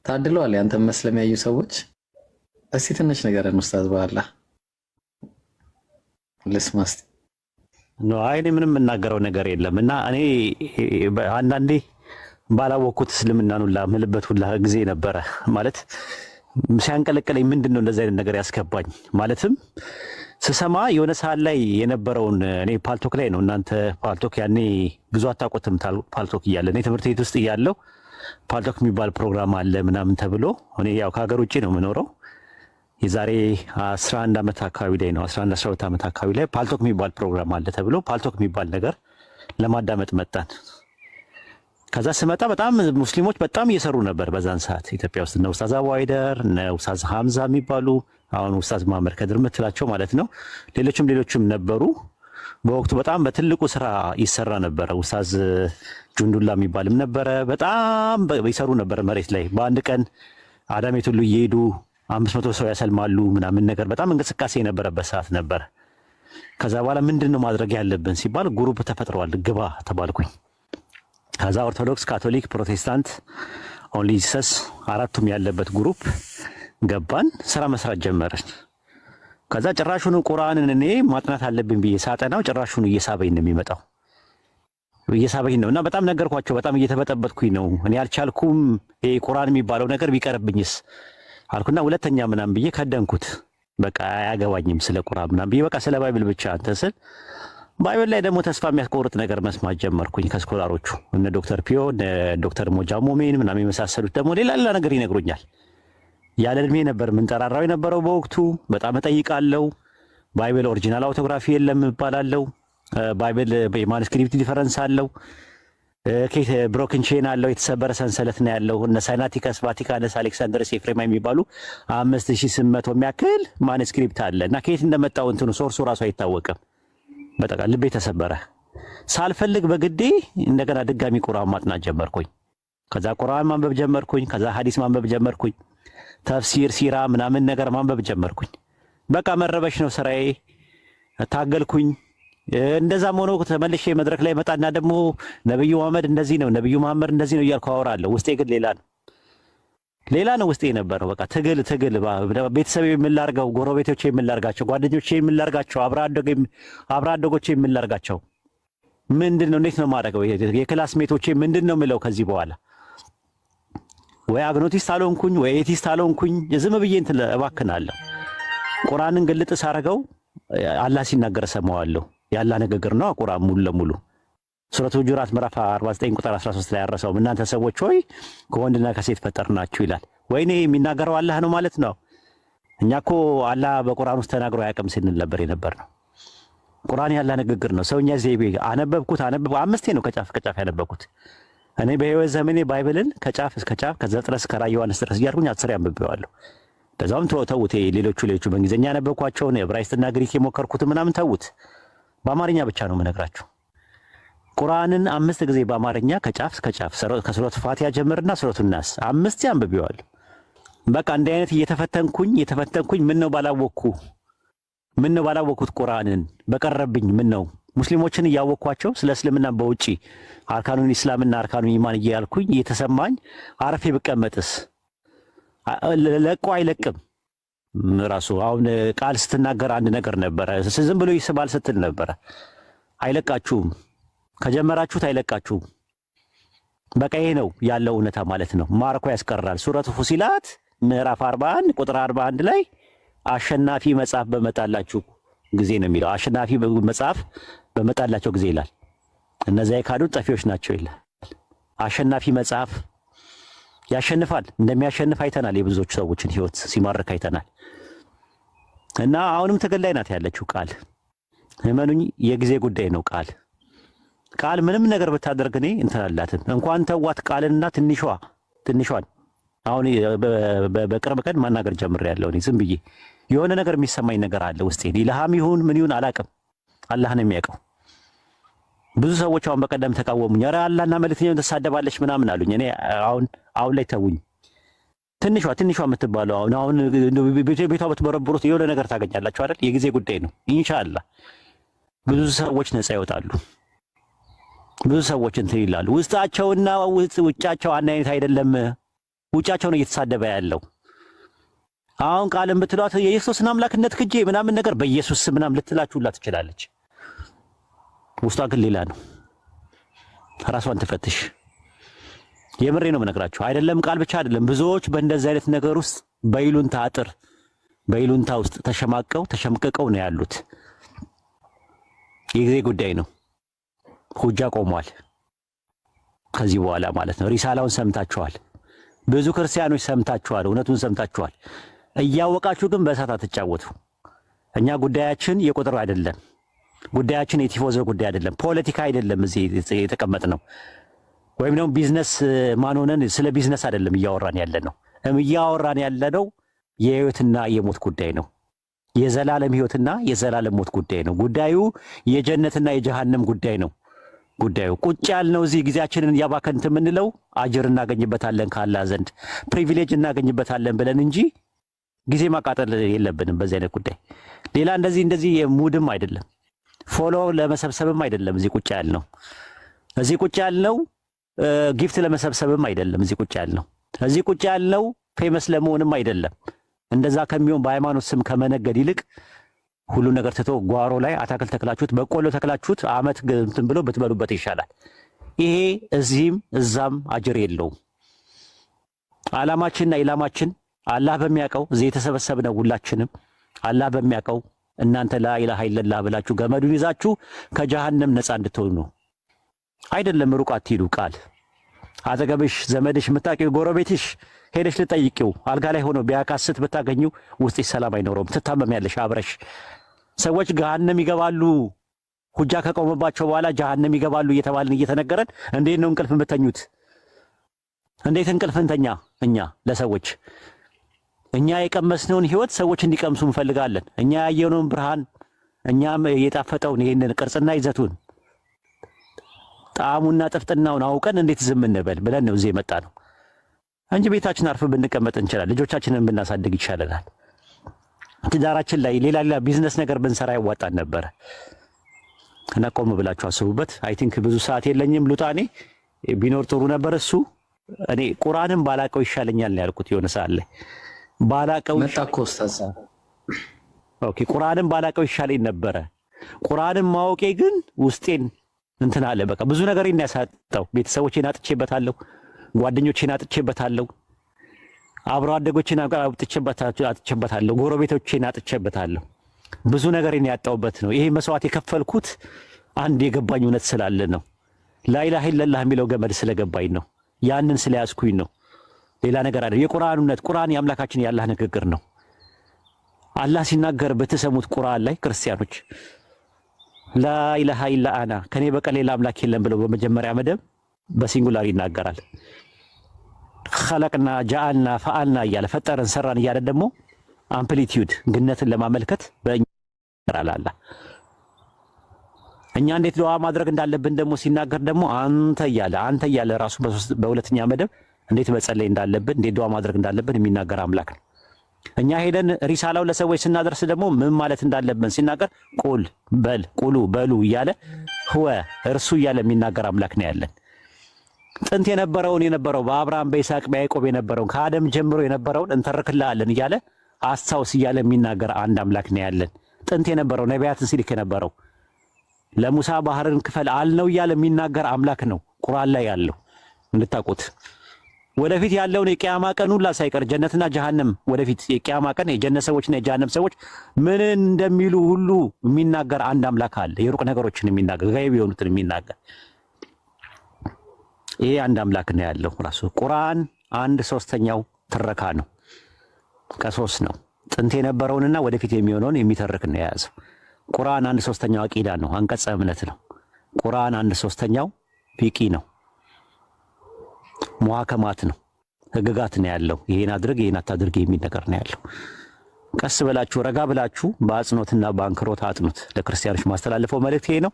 ታድለዋል ያንተ መስለም ያዩ ሰዎች። እስቲ ትንሽ ነገርን ኡስታዝ በኋላ ልስማስ ነው። አይኔ ምንም የምናገረው ነገር የለም እና እኔ አንዳንዴ ባላወቅኩት እስልምናን ሁላ ምልበት ሁላ ጊዜ ነበረ። ማለት ሲያንቀለቀለኝ ምንድነው እንደዚህ አይነት ነገር ያስገባኝ ማለትም ስሰማ የሆነ ሰዓት ላይ የነበረውን እኔ ፓልቶክ ላይ ነው። እናንተ ፓልቶክ ያኔ ብዙ አታውቁትም። ፓልቶክ እያለ እኔ ትምህርት ቤት ውስጥ እያለሁ ፓልቶክ የሚባል ፕሮግራም አለ ምናምን ተብሎ እኔ ያው ከሀገር ውጭ ነው የምኖረው። የዛሬ 11 ዓመት አካባቢ ላይ ነው 11 12 ዓመት አካባቢ ላይ ፓልቶክ የሚባል ፕሮግራም አለ ተብሎ ፓልቶክ የሚባል ነገር ለማዳመጥ መጣን። ከዛ ስመጣ በጣም ሙስሊሞች በጣም እየሰሩ ነበር በዛን ሰዓት ኢትዮጵያ ውስጥ። እነ ኡስታዝ አቡ አይደር እነ ኡስታዝ ሐምዛ የሚባሉ አሁን ኡስታዝ መሐመድ ከድር የምትላቸው ማለት ነው። ሌሎችም ነበሩ። በወቅቱ በጣም በትልቁ ስራ ይሰራ ነበረ። ኡስታዝ ጁንዱላ የሚባልም ነበረ። በጣም ይሰሩ ነበር መሬት ላይ። በአንድ ቀን አዳሜት ሁሉ እየሄዱ 500 ሰው ያሰልማሉ ምናምን ነገር በጣም እንቅስቃሴ የነበረበት ሰዓት ነበር። ከዛ በኋላ ምንድነው ማድረግ ያለብን ሲባል ግሩፕ ተፈጥሯል ግባ ተባልኩኝ። ከዛ ኦርቶዶክስ፣ ካቶሊክ፣ ፕሮቴስታንት፣ ኦንሊ ጂሰስ አራቱም ያለበት ግሩፕ ገባን። ስራ መስራት ጀመርን። ከዛ ጭራሹን ቁርአንን እኔ ማጥናት አለብኝ ብዬ ሳጠናው ጭራሹን እየሳበኝ ነው የሚመጣው እየሳበኝ ነው። እና በጣም ነገርኳቸው። በጣም እየተበጠበጥኩኝ ነው እኔ አልቻልኩም። ይሄ ቁርአን የሚባለው ነገር ቢቀርብኝስ አልኩና ሁለተኛ ምናምን ብዬ ከደንኩት። በቃ አያገባኝም ስለ ቁርአን ምናምን ብዬ በቃ ስለ ባይብል ብቻ እንትን ስል ባይብል ላይ ደግሞ ተስፋ የሚያስቆርጥ ነገር መስማት ጀመርኩኝ ከስኮላሮቹ እነ ዶክተር ፒዮ እነ ዶክተር ሞጃ ሞሜን ምናምን የመሳሰሉት ደግሞ ሌላ ነገር ይነግሩኛል። ያለ እድሜ ነበር ምንጠራራው የነበረው በወቅቱ። በጣም እጠይቃለሁ። ባይብል ኦሪጂናል አውቶግራፊ የለም እባላለሁ። ባይብል የማኑስክሪፕት ዲፈረንስ አለው። ኬት ብሮክን ቼን አለው። የተሰበረ ሰንሰለት ነው ያለው። እነ ሳይናቲከስ፣ ቫቲካንስ፣ አሌክሳንደርስ፣ ኤፍሬማ የሚባሉ 5800 የሚያክል ማኑስክሪፕት አለ እና ከየት እንደመጣው እንትኑ ሶርሱ ራሱ አይታወቅም። በቃ ልቤ ተሰበረ። ሳልፈልግ በግዴ እንደገና ድጋሚ ቁርአን ማጥናት ጀመርኩኝ። ከዛ ቁርአን ማንበብ ጀመርኩኝ። ከዛ ሐዲስ ማንበብ ጀመርኩኝ። ተፍሲር፣ ሲራ ምናምን ነገር ማንበብ ጀመርኩኝ። በቃ መረበሽ ነው ስራዬ። ታገልኩኝ። እንደዛም ሆኖ ተመልሼ መድረክ ላይ መጣና ደግሞ ነብዩ መሐመድ እንደዚህ ነው፣ ነብዩ መሐመድ እንደዚህ ነው እያልኩ አወራለሁ። ውስጤ ግን ሌላ ነው ውስጤ የነበረው። በቃ ትግል ቤተሰብ የምላርገው፣ ጎረቤቶቼ የምላርጋቸው፣ ጓደኞቼ የምላርጋቸው፣ አብራ አደጎቼ የምላርጋቸው ምንድነው? እንዴት ነው ማድረገው? የክላስ ሜቶቼ ምንድነው ምለው? ከዚህ በኋላ ወይ አግኖቲስት አልሆንኩኝ ወይ ኤቲስት አልሆንኩኝ። ዝም ብዬ እንትን እባክናለሁ። ቁርአንን ግልጥ ሳረገው አላህ ሲናገር ሰማዋለሁ። ያላ ንግግር ነው ቁርአን ሙሉ ለሙሉ ሱረቱ ሁጁራት ምዕራፍ 49 ቁጥር 13 ላይ ያረሰው እናንተ ሰዎች ሆይ ከወንድና ከሴት ፈጠርናችሁ ይላል። ወይኔ የሚናገረው አላህ ነው ማለት ነው። እኛ እኮ አላህ በቁርአን ውስጥ ተናግሮ አያውቅም ስንል ነበር የነበርነው። ቁርአን ያላ ንግግር ነው። ሰውኛ ዘይቤ አነበብኩት 5 ነው ከጫፍ ያነበብኩት። እኔ በህይወት ዘመኔ ባይብልን ከጫፍ እስከ ጫፍ ከዘፍጥረት እስከ ራዕየ ዮሐንስ ድረስ እያልኩኝ 10 ያንብቤዋለሁ። ለዛውም ተውት። ሌሎቹ በእንግሊዝኛ ያነበብኳቸውን ዕብራይስጥና ግሪክ የሞከርኩት ምናምን ተውት። በአማርኛ ብቻ ነው የምነግራችሁ። ቁርአንን 5 ጊዜ በአማርኛ ከጫፍ እስከ ጫፍ ከሱረቱ ፋቲሃ ጀምርና ሱረቱ ናስ 5 ያንብቤዋለሁ። በቃ እንዲህ አይነት እየተፈተንኩኝ ምን ነው ባላወቅኩት ቁርአንን በቀረብኝ ምን ነው ሙስሊሞችን እያወቅኳቸው ስለ እስልምና በውጪ አርካኑን ኢስላምና አርካኑን ኢማን እያልኩኝ እየተሰማኝ አረፌ ብቀመጥስ ለቆ አይለቅም። ራሱ አሁን ቃል ስትናገር አንድ ነገር ነበረ፣ ዝም ብሎ ይስባል ስትል ነበረ። አይለቃችሁም፣ ከጀመራችሁት አይለቃችሁም። በቃ ይሄ ነው ያለው እውነታ ማለት ነው። ማርኮ ያስቀራል። ሱረቱ ፉሲላት ምዕራፍ 41 ቁጥር 41 ላይ አሸናፊ መጽሐፍ በመጣላችሁ ጊዜ ነው የሚለው። አሸናፊ መጽሐፍ በመጣላቸው ጊዜ ይላል። እነዚያ የካዱት ጠፊዎች ናቸው ይላል። አሸናፊ መጽሐፍ ያሸንፋል። እንደሚያሸንፍ አይተናል። የብዙዎች ሰዎችን ህይወት ሲማርክ አይተናል። እና አሁንም ትግል ላይ ናት ያለችው ቃል። እመኑኝ የጊዜ ጉዳይ ነው። ቃል ምንም ነገር ብታደርግ እኔ እንተላላትን እንኳን ተዋት ቃልንና ትንሿን አሁን በቅርብ ቀን ማናገር ጀምሬያለሁ። እኔ ዝም ብዬ የሆነ ነገር የሚሰማኝ ነገር አለ ውስጤ። ኢልሃም ይሁን ምን ይሁን አላውቅም፣ አላህ ነው የሚያውቀው። ብዙ ሰዎች አሁን በቀደም ተቃወሙኝ። ኧረ አላህና መልእክተኛውን ተሳደባለች ምናምን አሉኝ። እኔ አሁን ላይ ተውኝ። ትንሿ የምትባለው አሁን ቤቷ ብትበረብሩት የሆነ ነገር ታገኛላችሁ አይደል? የጊዜ ጉዳይ ነው። ኢንሻአላህ ብዙ ሰዎች ነፃ ይወጣሉ። ብዙ ሰዎች እንትን ይላሉ። ውስጣቸውና ውጫቸው አንድ አይነት አይደለም። ውጫቸው ነው እየተሳደበ ያለው። አሁን ቃልን ብትሏት የኢየሱስን አምላክነት ክጄ ምናምን ነገር በኢየሱስ ስም ምናምን ልትላችሁላ ትችላለች። ውስጧ ግን ሌላ ነው። ራሷን ትፈትሽ። የምሬ ነው የምነግራችሁ። አይደለም ቃል ብቻ አይደለም፣ ብዙዎች በእንደዚህ አይነት ነገር ውስጥ በይሉንታ አጥር በይሉንታ ውስጥ ተሸምቅቀው ነው ያሉት። የጊዜ ጉዳይ ነው። ሁጃ ቆሟል። ከዚህ በኋላ ማለት ነው። ሪሳላውን ሰምታችኋል። ብዙ ክርስቲያኖች ሰምታችኋል። እውነቱን ሰምታችኋል። እያወቃችሁ ግን በእሳት አትጫወቱ። እኛ ጉዳያችን የቁጥር አይደለም። ጉዳያችን የቲፎዞ ጉዳይ አይደለም። ፖለቲካ አይደለም። እዚህ የተቀመጥ ነው ወይም ደግሞ ቢዝነስ ማን ሆነን ስለ ቢዝነስ አይደለም እያወራን ያለ ነው። እያወራን ያለ ነው የህይወትና የሞት ጉዳይ ነው። የዘላለም ህይወትና የዘላለም ሞት ጉዳይ ነው። ጉዳዩ የጀነትና የጀሃነም ጉዳይ ነው። ጉዳዩ ቁጭ ያልነው እዚህ ጊዜያችንን ያባከንት የምንለው አጅር እናገኝበታለን ከአላህ ዘንድ ፕሪቪሌጅ እናገኝበታለን ብለን እንጂ ጊዜ ማቃጠል የለብንም በዚህ አይነት ጉዳይ። ሌላ እንደዚህ የሙድም አይደለም፣ ፎሎ ለመሰብሰብም አይደለም። እዚህ ቁጭ ያልነው ጊፍት ለመሰብሰብም አይደለም። እዚህ ቁጭ ያልነው ፌመስ ለመሆንም አይደለም። እንደዛ ከሚሆን በሃይማኖት ስም ከመነገድ ይልቅ ሁሉ ነገር ትቶ ጓሮ ላይ አታክል ተክላችሁት በቆሎ ተክላችሁት አመት እንትን ብሎ ብትበሉበት ይሻላል። ይሄ እዚህም እዛም አጅር የለውም። ዓላማችንና ኢላማችን አላህ በሚያውቀው እዚህ የተሰበሰብነው ሁላችንም አላህ በሚያውቀው እናንተ ላኢላሃ ኢለላህ ብላችሁ ገመዱን ይዛችሁ ከጀሃነም ነፃ እንድትሆኑ ነው። አይደለም ሩቅ አትሂዱ። ቃል አጠገብሽ ዘመድሽ የምታውቂው ጎረቤትሽ ሄደሽ ልጠይቂው አልጋ ላይ ሆኖ ቢያካስት ብታገኙ ውስጥሽ ሰላም አይኖረውም። ትታመሚያለሽ አብረሽ። ሰዎች ገሃነም ይገባሉ ሁጃ ከቆመባቸው በኋላ ጀሃነም ይገባሉ እየተባልን እየተነገረን እንዴት ነው እንቅልፍ የምተኙት? እንዴት እንቅልፍ እንተኛ? እኛ ለሰዎች እኛ የቀመስነውን ህይወት ሰዎች እንዲቀምሱ እንፈልጋለን። እኛ ያየነውን ብርሃን እኛም የጣፈጠውን ይሄንን ቅርጽና ይዘቱን ጣዕሙና ጥፍጥናውን አውቀን እንዴት ዝም እንበል ብለን ነው እዚህ የመጣ ነው እንጂ ቤታችን አርፈን ብንቀመጥ እንችላለን። ልጆቻችንን ብናሳድግ ይሻለናል። ትዳራችን ላይ ሌላ ቢዝነስ ነገር ብንሰራ ያዋጣን ነበር። እና ቆም ብላችሁ አስቡበት። አይ ቲንክ ብዙ ሰዓት የለኝም። ሉጣኔ ቢኖር ጥሩ ነበር። እሱ እኔ ቁርአንን ባላቀው ይሻለኛል ነው ያልኩት። የሆነ ሰዓት ላይ ባላቀው መጣኮ ኡስታዝ። ኦኬ ቁርአንን ባላቀው ይሻለኝ ነበረ። ቁርአንን ማወቄ ግን ውስጤን እንትን አለ። በቃ ብዙ ነገር ያሳጣው። ቤተሰቦቼን አጥቼበታለሁ፣ ጓደኞቼን አጥቼበታለሁ፣ አብሮ አደጎቼን አጥቼበታለሁ፣ ጎረቤቶቼን አጥቼበታለሁ። ብዙ ነገር ያጣውበት ነው። ይሄ መስዋዕት የከፈልኩት አንድ የገባኝ እውነት ስላለ ነው። ላኢላሃ ኢለላህ የሚለው ገመድ ስለገባኝ ነው። ያንን ስለያዝኩኝ ነው። ሌላ ነገር አይደለም። የቁርአን እውነት ቁርአን የአምላካችን የአላህ ንግግር ነው። አላህ ሲናገር በተሰሙት ቁርአን ላይ ክርስቲያኖች ላኢላሃ ኢላ አና ከኔ በቀር ሌላ አምላክ የለም ብለው በመጀመሪያ መደብ በሲንጉላር ይናገራል። ኸለቅና ጃአልና ፈአልና እያለ ፈጠረን ሰራን እያለ ደግሞ አምፕሊቲዩድ ግነትን ለማመልከት በእኛራላላ እኛ እንዴት ዱዓ ማድረግ እንዳለብን ደግሞ ሲናገር ደግሞ አንተ እያለ ራሱ በሁለተኛ መደብ እንዴት መጸለይ እንዳለብን እንዴት ዱዓ ማድረግ እንዳለብን የሚናገር አምላክ ነው። እኛ ሄደን ሪሳላው ለሰዎች ስናደርስ ደግሞ ምን ማለት እንዳለብን ሲናገር ቁል በል ቁሉ በሉ እያለ ህወ እርሱ እያለ የሚናገር አምላክ ነው ያለን። ጥንት የነበረው በአብርሃም በይስሐቅ በያዕቆብ የነበረውን ከአደም ጀምሮ የነበረውን እንተርክልሃለን እያለ አስታውስ እያለ የሚናገር አንድ አምላክ ነው ያለን። ጥንት የነበረው ነቢያትን ሲልክ የነበረው ለሙሳ ባህርን ክፈል አልነው እያለ የሚናገር አምላክ ነው ቁርአን ላይ ያለው እንድታውቁት። ወደፊት ያለውን የቂያማ ቀን ሁላ ሳይቀር ጀነትና ጀሃነም ወደፊት የቂያማ ቀን የጀነት ሰዎችና የጀሃነም ሰዎች ምን እንደሚሉ ሁሉ የሚናገር አንድ አምላክ አለ። የሩቅ ነገሮችን የሚናገር ጋይብ የሆኑትን የሚናገር ይሄ አንድ አምላክ ነው ያለው። ራሱ ቁርአን 1/3 ትረካ ነው፣ ከ3 ነው። ጥንት የነበረውንና ወደፊት የሚሆነውን የሚተርክ ነው የያዘው። ቁርአን 1/3 አቂዳ ነው፣ አንቀጸ እምነት ነው። ቁርአን 1/3 ፊቂ ነው፣ ሙሐከማት ነው፣ ህግጋት ነው ያለው። ይሄን አድርግ ይሄን አታድርግ የሚል ነገር ነው ያለው። ቀስ ብላችሁ ረጋ ብላችሁ በአጽኖትና በአንክሮት አጥኑት። ለክርስቲያኖች ማስተላለፈው መልእክት ይሄ ነው።